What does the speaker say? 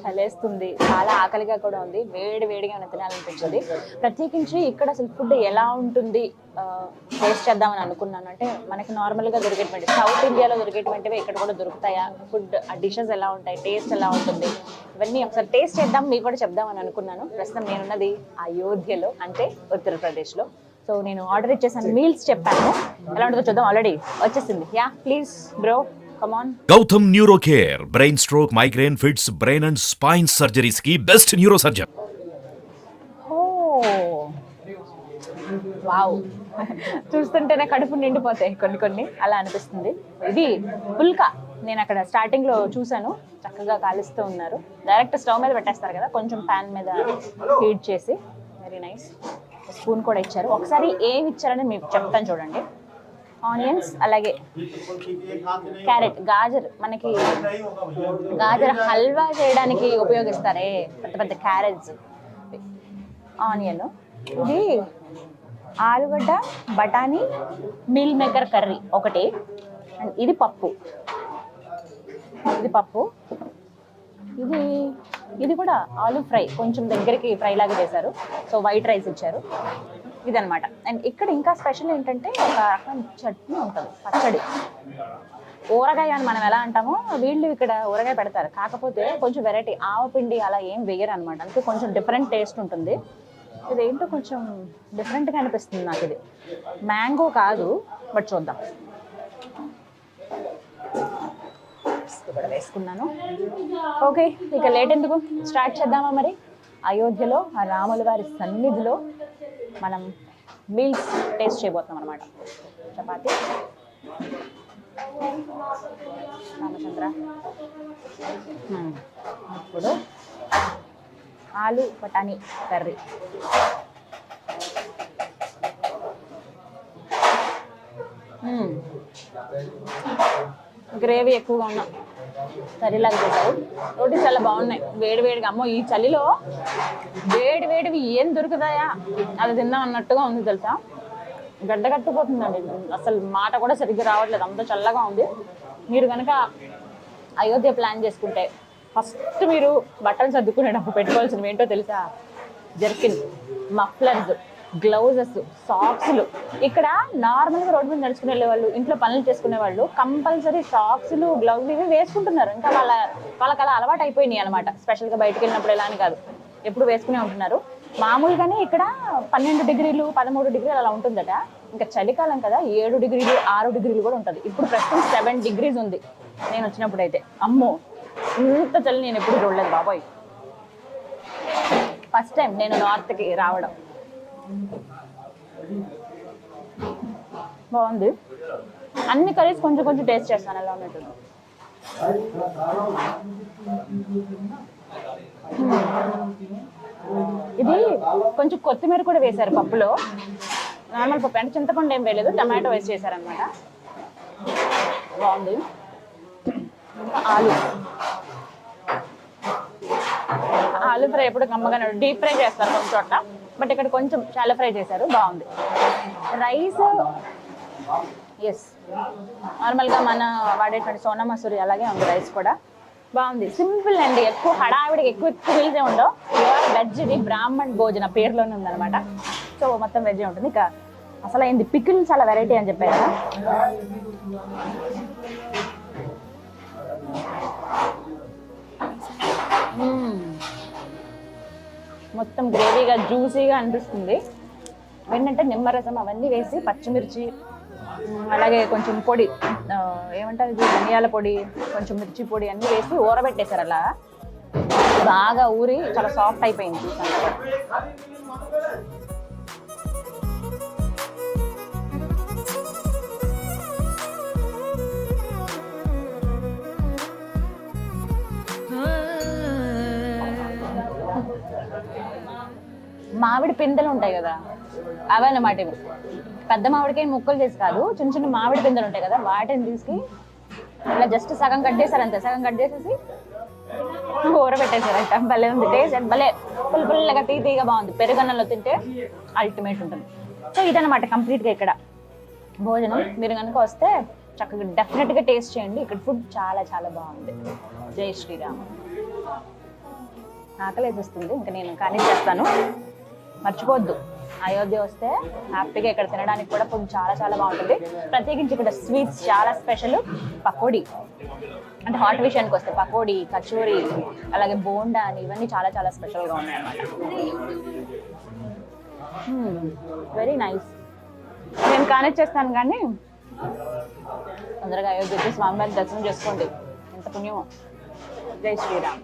చలేస్తుంది, చాలా ఆకలిగా కూడా ఉంది, వేడి వేడిగా తినాలనిపించింది. ప్రత్యేకించి ఇక్కడ అసలు ఫుడ్ ఎలా ఉంటుంది టేస్ట్ చేద్దామని అనుకున్నాను. అంటే మనకి నార్మల్గా దొరికేటువంటి సౌత్ ఇండియాలో దొరికేటువంటివి ఇక్కడ కూడా దొరుకుతాయా, ఫుడ్ డిషెస్ ఎలా ఉంటాయి, టేస్ట్ ఎలా ఉంటుంది, ఇవన్నీ ఒకసారి టేస్ట్ చేద్దాం, మీకు కూడా చెప్దామని అనుకున్నాను. ప్రస్తుతం నేనున్నది అయోధ్యలో, అంటే ఉత్తరప్రదేశ్లో. సో నేను ఆర్డర్ ఇచ్చేసాను, మీల్స్ చెప్పాను, ఎలా ఉంటుందో చూద్దాం. ఆల్రెడీ వచ్చేసింది. Yeah please bro, come on. Gautam Neurocare, brain stroke, migraine, fits, brain and spine surgeries की best neurosurgeon. Oh, wow. చూస్తుంటేనే కడుపు నిండిపోతాయి కొన్ని అలా అనిపిస్తుంది. ఇది పుల్కా, నేను అక్కడ స్టార్టింగ్ లో చూసాను, చక్కగా కాలుస్తూ ఉన్నారు. డైరెక్ట్ స్టవ్ మీద పెట్టేస్తారు కదా, కొంచెం ప్యాన్ మీద హీట్ చేసి. Very nice. స్పూన్ కూడా ఇచ్చారు. ఒకసారి ఏమి ఇచ్చారని మీకు చెప్తాను చూడండి. ఆనియన్స్, అలాగే క్యారెట్, గాజర్, మనకి గాజర్ హల్వా చేయడానికి ఉపయోగిస్తారే పెద్ద పెద్ద క్యారెట్స్, ఆనియన్, ఇది ఆలుగడ్డ, బఠానీ, మీల్ మేకర్ కర్రీ ఒకటి, అండ్ ఇది పప్పు, ఇది కూడా ఆలూ ఫ్రై, కొంచెం దగ్గరికి ఫ్రై లాగా చేశారు. సో వైట్ రైస్ ఇచ్చారు, ఇదనమాట. అండ్ ఇక్కడ ఇంకా స్పెషల్ ఏంటంటే ఒక రకం చట్నీ ఉంటుంది, పచ్చడి. ఊరగాయ అని మనం ఎలా అంటామో వీళ్ళు ఇక్కడ ఊరగాయ పెడతారు, కాకపోతే కొంచెం వెరైటీ, ఆవపిండి అలా ఏం వేయరు అనమాట. అందుకే కొంచెం డిఫరెంట్ టేస్ట్ ఉంటుంది. ఇదేంటో కొంచెం డిఫరెంట్గా అనిపిస్తుంది నాకు. ఇది మ్యాంగో కాదు, బట్ చూద్దాం. కూడా వేసుకున్నాను. ఓకే, ఇక లేట్ ఎందుకు, స్టార్ట్ చేద్దామా మరి. అయోధ్యలో ఆ రాముల వారి సన్నిధిలో మనం మీల్స్ టేస్ట్ చేయబోతున్నాం అనమాట. చపాతి, రామచంద్ర, ఇప్పుడు ఆలు బఠానీ కర్రీ. గ్రేవీ ఎక్కువగా ఉన్నా కర్రీలాగా చేశారు. రోటీ చాలా బాగున్నాయి, వేడివేడిగా. అమ్మో, ఈ చలిలో వేడివేడివి ఏం దొరుకుతాయా అది తిందాం అన్నట్టుగా ఉంది తెలుసా. గడ్డగట్టుపోతుందండి, అసలు మాట కూడా సరిగ్గా రావట్లేదు, అంత చల్లగా ఉంది. మీరు కనుక అయోధ్య ప్లాన్ చేసుకుంటే ఫస్ట్ మీరు బట్టలు సర్దుకునేటప్పుడు పెట్టుకోవాల్సినవి ఏంటో తెలుసా? జర్కిన్, మఫ్లర్స్, గ్లౌజెస్, సాక్స్లు. ఇక్కడ నార్మల్గా రోడ్డు మీద నడుచుకుని వెళ్ళే వాళ్ళు, ఇంట్లో పనులు చేసుకునే వాళ్ళు కంపల్సరీ సాక్స్లు, గ్లౌజులు ఇవి వేసుకుంటున్నారు. ఇంకా వాళ్ళకి అలా అలవాటు అయిపోయినాయి అనమాట. స్పెషల్గా బయటకు వెళ్ళినప్పుడు ఎలా అని కాదు, ఎప్పుడు వేసుకునే ఉంటున్నారు. మామూలుగానే ఇక్కడ 12 డిగ్రీలు 13 డిగ్రీలు అలా ఉంటుందట. ఇంకా చలికాలం కదా, 7 డిగ్రీలు 6 డిగ్రీలు కూడా ఉంటుంది. ఇప్పుడు ప్రస్తుతం 7 డిగ్రీస్ ఉంది నేను వచ్చినప్పుడు అయితే. అమ్మో, ఇంత చలి నేను ఎప్పుడు చూడలేదు బాబోయ్. ఫస్ట్ టైం నేను నార్త్కి రావడం. బాగుంది. అన్ని కర్రీస్ కొంచెం కొంచెం టేస్ట్ చేస్తాను ఎలా ఉన్నట్టుంది. ఇది కొంచెం కొత్తిమీర కూడా వేశారు పప్పులో. నార్మల్ పప్పు అంటే చింతపండు ఏం వేయలేదు, టమాటో వేసి చేశారనమాట. బాగుంది. ఇంకా ఆలు ఫ్రై ఎప్పుడు కమ్మగానే, డీప్ ఫ్రై చేస్తారు కొంచెం చోట, బట్ ఇక్కడ కొంచెం చాలా ఫ్రై చేశారు, బాగుంది. రైస్, ఎస్, నార్మల్గా మన వాడేటువంటి సోనా మసూరి అలాగే ఉంది. రైస్ కూడా బాగుంది, సింపుల్ అండి. ఎక్కువ హడావిడికి ఎక్కువ మీల్సే ఉండవు. ప్యూర్ వెజ్, ఇది బ్రాహ్మణ్ భోజన పేరులోనే ఉందన్నమాట. సో మొత్తం వెజ్ ఉంటుంది. ఇక అసలు అయింది, పికిల్ చాలా వెరైటీ అని చెప్పారు కదా. మొత్తం గ్రేవీగా జ్యూసీగా అనిపిస్తుంది. ఏంటంటే నిమ్మరసం అవన్నీ వేసి, పచ్చిమిర్చి, అలాగే కొంచెం పొడి, ఏమంటారు ఇది, ధనియాల పొడి, కొంచెం మిర్చి పొడి అన్నీ వేసి ఊరబెట్టేశారు. అలా బాగా ఊరి చాలా సాఫ్ట్ అయిపోయింది. చూసాను మామిడి పిందెలు ఉంటాయి కదా, అవన్నమాట ఇవి. పెద్ద మామిడికాయ ముక్కలు చేసి కాదు, చిన్న చిన్న మామిడి పిందెలు ఉంటాయి కదా, వాటిని తీసుకు ఇలా జస్ట్ సగం కట్ చేశారు అంతే. సగం కట్ చేసేసి ఊరబెట్టేశారంట. భలే ఉంది టేస్ట్, భలే పుల్లగా తీగా బాగుంది. పెరుగన్నంలో తింటే అల్టిమేట్ ఉంటుంది. సో ఇదన్నమాట కంప్లీట్గా ఇక్కడ భోజనం. మీరు కనుక వస్తే చక్కగా డెఫినెట్గా టేస్ట్ చేయండి. ఇక్కడ ఫుడ్ చాలా చాలా బాగుంది. జై శ్రీరామ్. ఆకలి వేసేస్తుంది, ఇంకా నేను కానీ చేస్తాను. మర్చిపోవద్దు, అయోధ్య వస్తే హ్యాపీగా ఇక్కడ తినడానికి కూడా ఫుడ్ చాలా చాలా బాగుంటుంది. ప్రత్యేకించి ఇక్కడ స్వీట్స్ చాలా స్పెషల్. పకోడీ అంటే హాట్ విషయానికి వస్తే పకోడీ, కచోరీ, అలాగే బోండా అని ఇవన్నీ చాలా చాలా స్పెషల్గా ఉన్నాయి అన్నమాట. Very nice. నేను కానిచ్చేస్తాను కానీ తొందరగా అయోధ్య వచ్చి స్వామివారి దర్శనం చేసుకోండి, ఎంత పుణ్యమో. జై శ్రీరామ్.